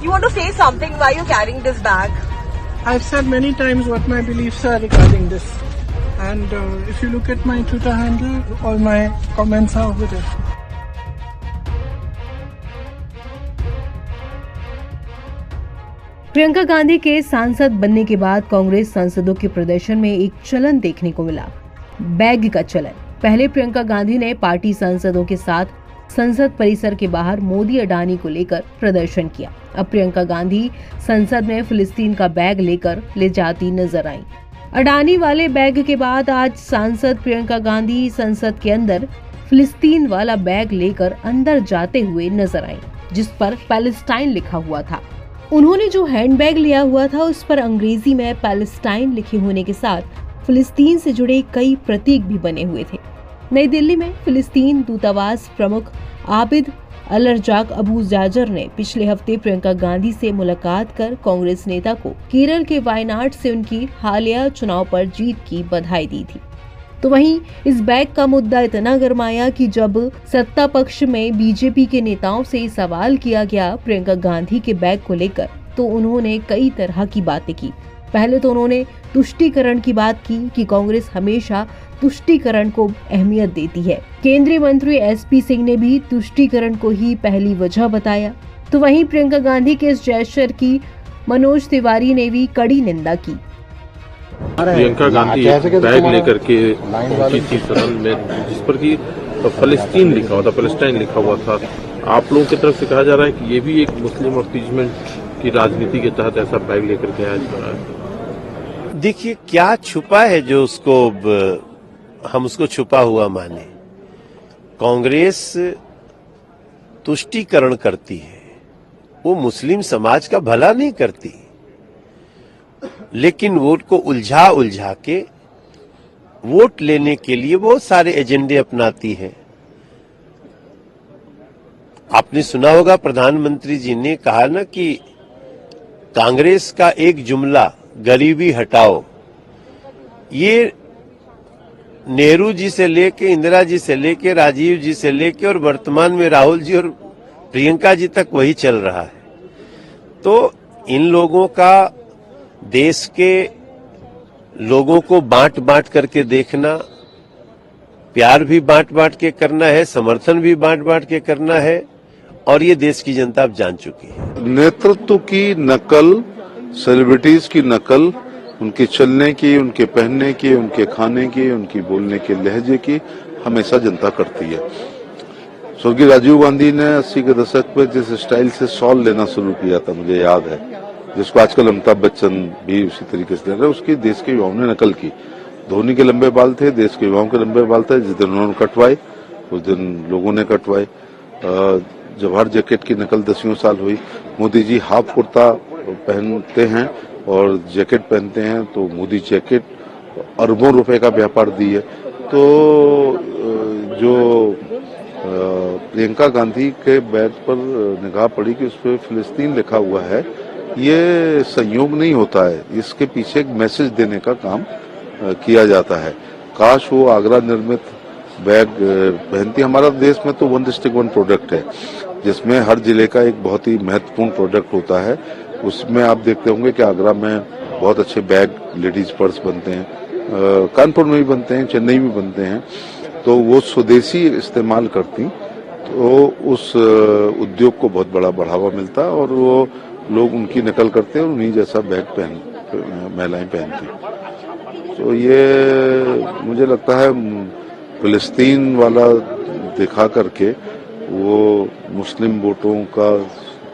You want to say something? Why are you carrying this bag? I've said many times what my beliefs are regarding this. And if you look at my Twitter handle, all my comments are over there. Priyanka Gandhi के सांसद बनने के बाद कांग्रेस सांसदों के प्रदर्शन में एक चलन देखने को मिला, बैग का चलन। पहले प्रियंका गांधी ने पार्टी सांसदों के साथ संसद परिसर के बाहर मोदी अडानी को लेकर प्रदर्शन किया। अब प्रियंका गांधी संसद में फिलिस्तीन का बैग लेकर ले जाती नजर आई। अडानी वाले बैग के बाद आज सांसद प्रियंका गांधी संसद के अंदर फिलिस्तीन वाला बैग लेकर अंदर जाते हुए नजर आई, जिस पर पैलेस्टाइन लिखा हुआ था। उन्होंने जो हैंडबैग लिया हुआ था उस पर अंग्रेजी में पैलेस्टाइन लिखे होने के साथ फिलिस्तीन से जुड़े कई प्रतीक भी बने हुए थे। नई दिल्ली में फिलिस्तीन दूतावास प्रमुख आबिद अल-रजाक अबू जाजर ने पिछले हफ्ते प्रियंका गांधी से मुलाकात कर कांग्रेस नेता को केरल के वायनाड से उनकी हालिया चुनाव पर जीत की बधाई दी थी। तो वहीं इस बैग का मुद्दा इतना गर्माया कि जब सत्ता पक्ष में बीजेपी के नेताओं से सवाल किया गया प्रियंका गांधी के बैग को लेकर, तो उन्होंने कई तरह की बातें की। पहले तो उन्होंने तुष्टीकरण की बात की कि कांग्रेस हमेशा तुष्टीकरण को अहमियत देती है। केंद्रीय मंत्री एसपी सिंह ने भी तुष्टीकरण को ही पहली वजह बताया। तो वहीं प्रियंका गांधी के इस जेस्चर की मनोज तिवारी ने भी कड़ी निंदा की। प्रियंका गांधी बैग लेकर के पहुंची थी सदन में, जिस पर कि फलस्तीन लिखा हुआ था, पैलेस्टाइन लिखा हुआ था। आप लोगों की तरफ से कहा जा रहा है कि ये भी एक मुस्लिम अपीजमेंट की राजनीति के तहत ऐसा बैग लेकर के आया जा रहा है। देखिए क्या छुपा है जो उसको हम उसको छुपा हुआ माने। कांग्रेस तुष्टीकरण करती है, वो मुस्लिम समाज का भला नहीं करती, लेकिन वोट को उलझा के वोट लेने के लिए बहुत सारे एजेंडे अपनाती है। आपने सुना होगा प्रधानमंत्री जी ने कहा ना कि कांग्रेस का एक जुमला गरीबी हटाओ, ये नेहरू जी से लेके इंदिरा जी से लेके राजीव जी से लेके और वर्तमान में राहुल जी और प्रियंका जी तक वही चल रहा है। तो इन लोगों का देश के लोगों को बांट बांट करके देखना, प्यार भी बांट बांट के करना है, समर्थन भी बांट बांट के करना है, और ये देश की जनता अब जान चुकी है। नेतृत्व की नकल, सेलिब्रिटीज की नकल, उनके चलने की, उनके पहनने की, उनके खाने की, उनकी बोलने के लहजे की हमेशा जनता करती है। स्वर्गीय राजीव गांधी ने 80 के दशक में जिस स्टाइल से शॉल लेना शुरू किया था, मुझे याद है, जिसको आजकल अमिताभ बच्चन भी उसी तरीके से ले रहे, उसकी देश के युवाओं ने नकल की। धोनी के लंबे बाल थे, देश के युवाओं के लंबे बाल थे। जिस दिन उन्होंने कटवाए उस दिन लोगों ने कटवाए। जवाहर जैकेट की नकल 10 साल हुई। मोदी जी हाफ कुर्ता पहनते हैं और जैकेट पहनते हैं, तो मोदी जैकेट अरबों रुपए का व्यापार दी है। तो जो प्रियंका गांधी के बैग पर निगाह पड़ी कि उस पर फिलिस्तीन लिखा हुआ है, ये संयोग नहीं होता है, इसके पीछे एक मैसेज देने का काम किया जाता है। काश वो आगरा निर्मित बैग पहनती। हमारा देश में तो 1 डिस्ट्रिक्ट 1 प्रोडक्ट है, जिसमें हर जिले का एक बहुत ही महत्वपूर्ण प्रोडक्ट होता है। उसमें आप देखते होंगे कि आगरा में बहुत अच्छे बैग, लेडीज पर्स बनते हैं, कानपुर में भी बनते हैं, चेन्नई में बनते हैं। तो वो स्वदेशी इस्तेमाल करती, तो उस उद्योग को बहुत बड़ा बढ़ावा मिलता है और वो लोग उनकी नकल करते हैं और उन्हीं जैसा बैग महिलाएं पहनती। तो ये मुझे लगता है फिलिस्तीन वाला दिखा करके वो मुस्लिम वोटों का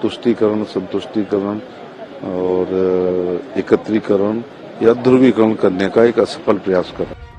तुष्टीकरण, संतुष्टीकरण और एकत्रीकरण या ध्रुवीकरण करने का एक असफल प्रयास कर रहा है।